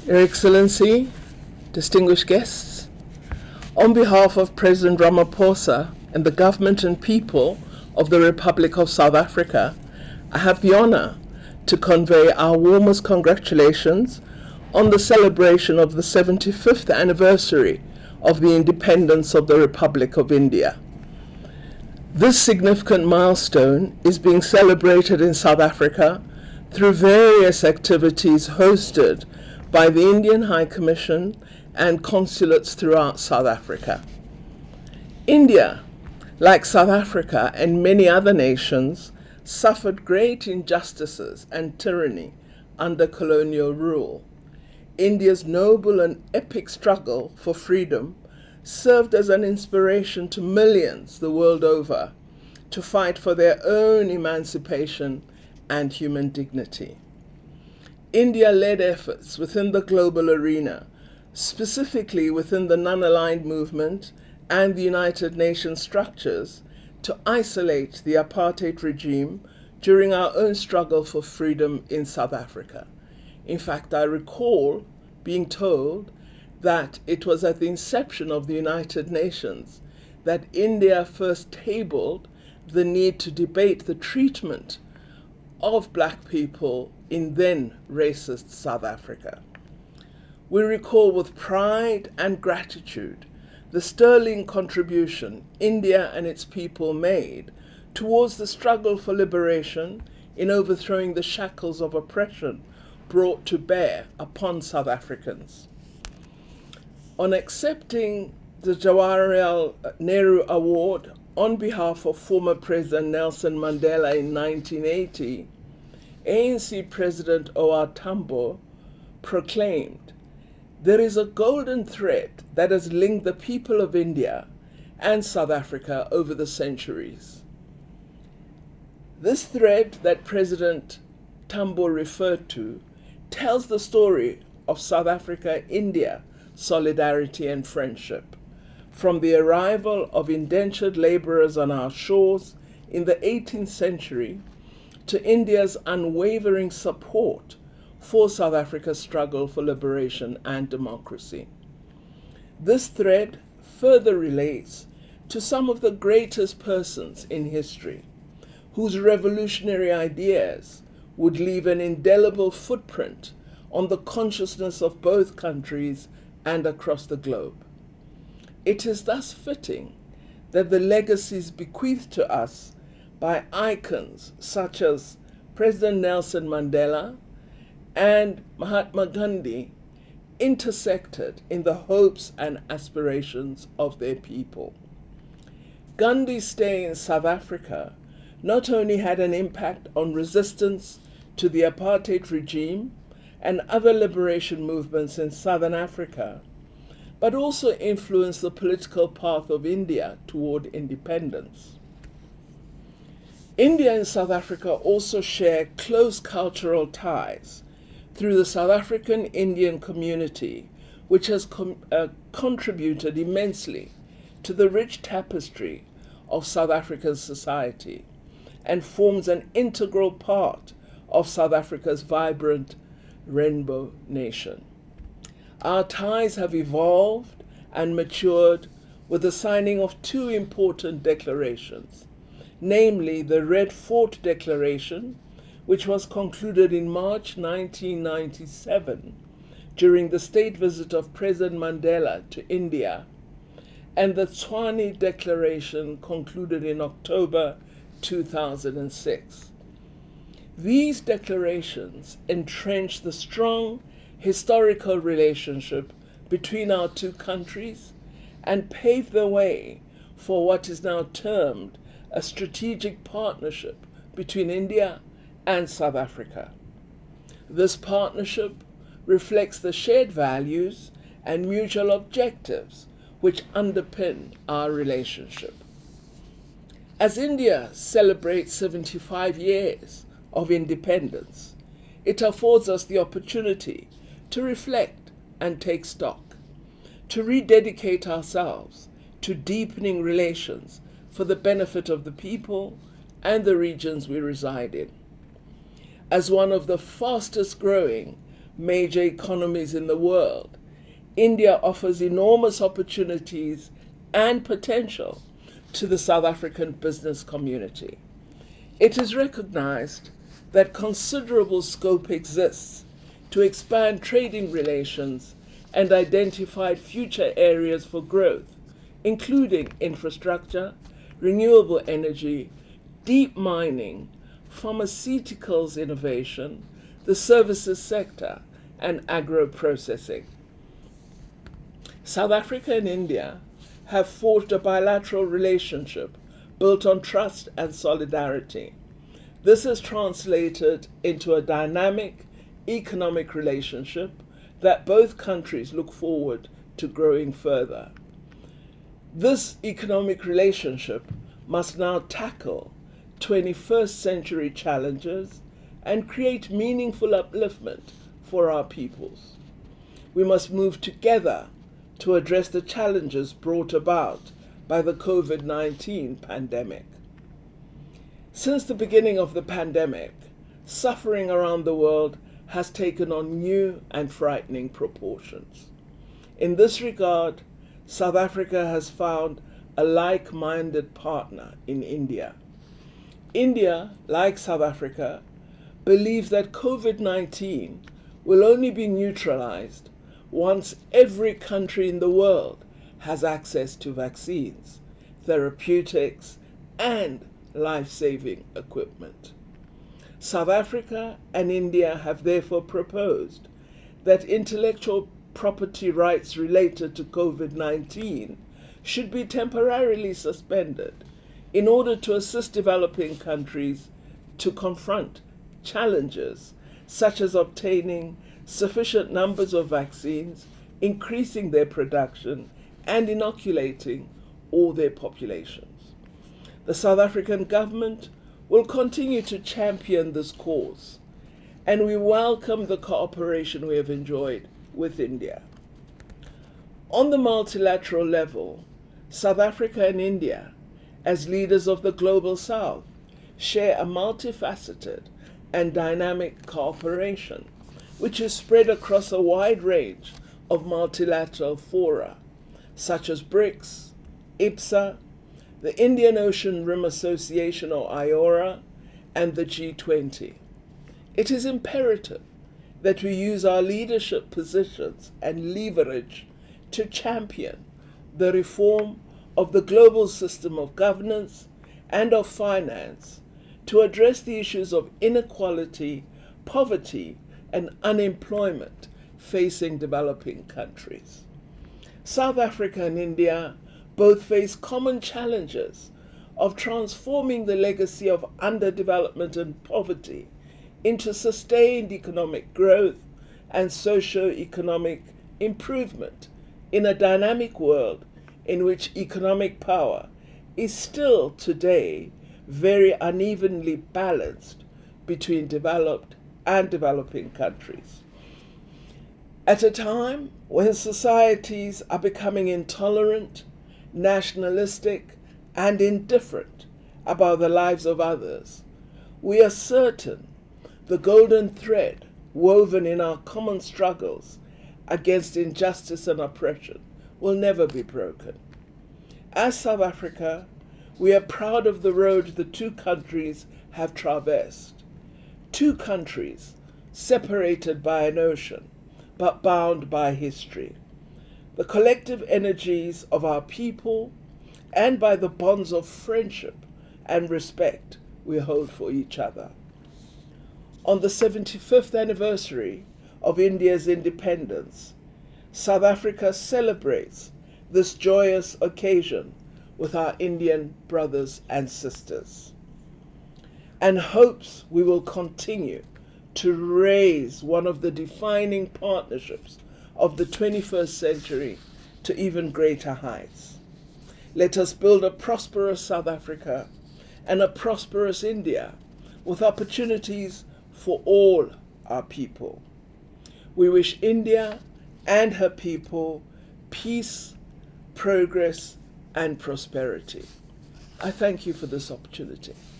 Your Excellency, distinguished guests, on behalf of President Ramaphosa and the government and people of the Republic of South Africa, I have the honor to convey our warmest congratulations on the celebration of the 75th anniversary of the independence of the Republic of India. This significant milestone is being celebrated in South Africa through various activities hosted by the Indian High Commission and consulates throughout South Africa. India, like South Africa and many other nations, suffered great injustices and tyranny under colonial rule. India's noble and epic struggle for freedom served as an inspiration to millions the world over to fight for their own emancipation and human dignity. India led efforts within the global arena, specifically within the non-aligned movement and the United Nations structures, to isolate the apartheid regime during our own struggle for freedom in South Africa. In fact, I recall being told that it was at the inception of the United Nations that India first tabled the need to debate the treatment of black people in then racist South Africa. We recall with pride and gratitude the sterling contribution India and its people made towards the struggle for liberation in overthrowing the shackles of oppression brought to bear upon South Africans. On accepting the Jawaharlal Nehru Award on behalf of former President Nelson Mandela in 1980, ANC President O.R.Tambo proclaimed, "There is a golden thread that has linked the people of India and South Africa over the centuries." This thread that President Tambo referred to tells the story of South Africa-India solidarity and friendship, from the arrival of indentured laborers on our shores in the 18th century to India's unwavering support for South Africa's struggle for liberation and democracy. This thread further relates to some of the greatest persons in history, whose revolutionary ideas would leave an indelible footprint on the consciousness of both countries and across the globe. It is thus fitting that the legacies bequeathed to us by icons such as President Nelson Mandela and Mahatma Gandhi intersected in the hopes and aspirations of their people. Gandhi's stay in South Africa not only had an impact on resistance to the apartheid regime and other liberation movements in Southern Africa, but also influenced the political path of India toward independence. India and South Africa also share close cultural ties through the South African Indian community, which has contributed immensely to the rich tapestry of South Africa's society and forms an integral part of South Africa's vibrant rainbow nation. Our ties have evolved and matured with the signing of two important declarations, namely the Red Fort Declaration, which was concluded in March 1997 during the state visit of President Mandela to India, and the Tshwane Declaration concluded in October 2006. These declarations entrench the strong historical relationship between our two countries and pave the way for what is now termed a strategic partnership between India and South Africa. This partnership reflects the shared values and mutual objectives which underpin our relationship. As India celebrates 75 years of independence, it affords us the opportunity to reflect and take stock, to rededicate ourselves to deepening relations for the benefit of the people and the regions we reside in. As one of the fastest growing major economies in the world, India offers enormous opportunities and potential to the South African business community. It is recognized that considerable scope exists to expand trading relations and identify future areas for growth, including infrastructure, renewable energy, deep mining, pharmaceuticals innovation, the services sector, and agro-processing. South Africa and India have forged a bilateral relationship built on trust and solidarity. This is translated into a dynamic economic relationship that both countries look forward to growing further. This economic relationship must now tackle 21st century challenges and create meaningful upliftment for our peoples. We must move together to address the challenges brought about by the COVID-19 pandemic. Since the beginning of the pandemic, suffering around the world has taken on new and frightening proportions. In this regard, South Africa has found a like-minded partner in India. India, like South Africa, believes that COVID-19 will only be neutralized once every country in the world has access to vaccines, therapeutics, and life-saving equipment. South Africa and India have therefore proposed that intellectual property rights related to COVID-19 should be temporarily suspended in order to assist developing countries to confront challenges such as obtaining sufficient numbers of vaccines, increasing their production, and inoculating all their populations. The South African government will continue to champion this cause, and we welcome the cooperation we have enjoyed with India. On the multilateral level, South Africa and India, as leaders of the Global South, share a multifaceted and dynamic cooperation, which is spread across a wide range of multilateral fora, such as BRICS, IPSA, the Indian Ocean Rim Association or IORA, and the G20. It is imperative that we use our leadership positions and leverage to champion the reform of the global system of governance and of finance to address the issues of inequality, poverty, and unemployment facing developing countries. South Africa and India both face common challenges of transforming the legacy of underdevelopment and poverty into sustained economic growth and socio-economic improvement in a dynamic world in which economic power is still today very unevenly balanced between developed and developing countries. At a time when societies are becoming intolerant, nationalistic, and indifferent about the lives of others, we are certain the golden thread woven in our common struggles against injustice and oppression will never be broken. As South Africa, we are proud of the road the two countries have traversed. Two countries separated by an ocean, but bound by history. The collective energies of our people and by the bonds of friendship and respect we hold for each other. On the 75th anniversary of India's independence, South Africa celebrates this joyous occasion with our Indian brothers and sisters, and hopes we will continue to raise one of the defining partnerships of the 21st century to even greater heights. Let us build a prosperous South Africa and a prosperous India with opportunities for all our people. We wish India and her people peace, progress, and prosperity. I thank you for this opportunity.